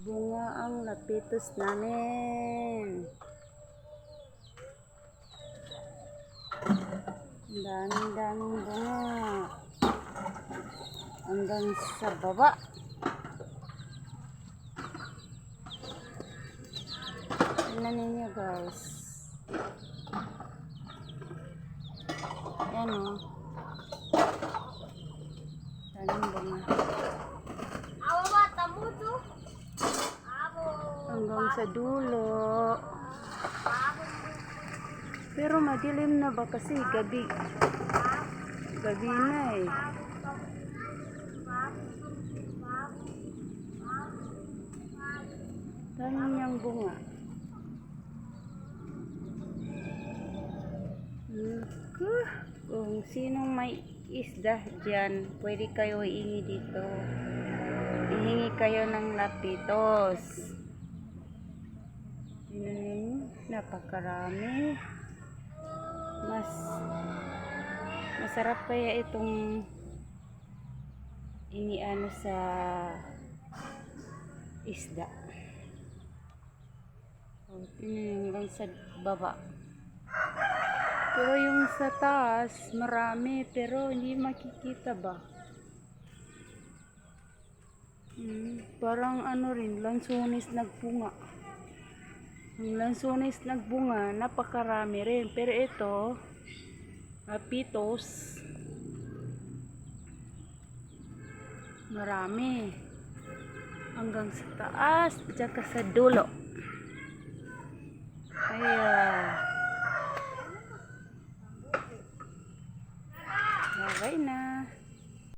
Bunga ang lapitos namin. Daming bunga. Hanggang sa baba. Tingnan ninyo guys. Yan o. Daming bunga. Hanggang sa dulo. Pero madilim na ba kasi gabi. Gabi na eh. Dami niyang bunga. Kung sinong may isda dyan, pwede kayo iingi dito. Ihingi kayo ng lapitos. Napakarami. Masarap kaya itong iniano sa isda. Hanggang sa baba. Pero yung sa taas marami, pero hindi makikita ba? Parang ano rin, lansones nagbunga. Ang lansones nagbunga, napakarami rin. Pero ito, lapitos, marami. Hanggang sa taas, tsaka sa dulo. Ayan. Bye na.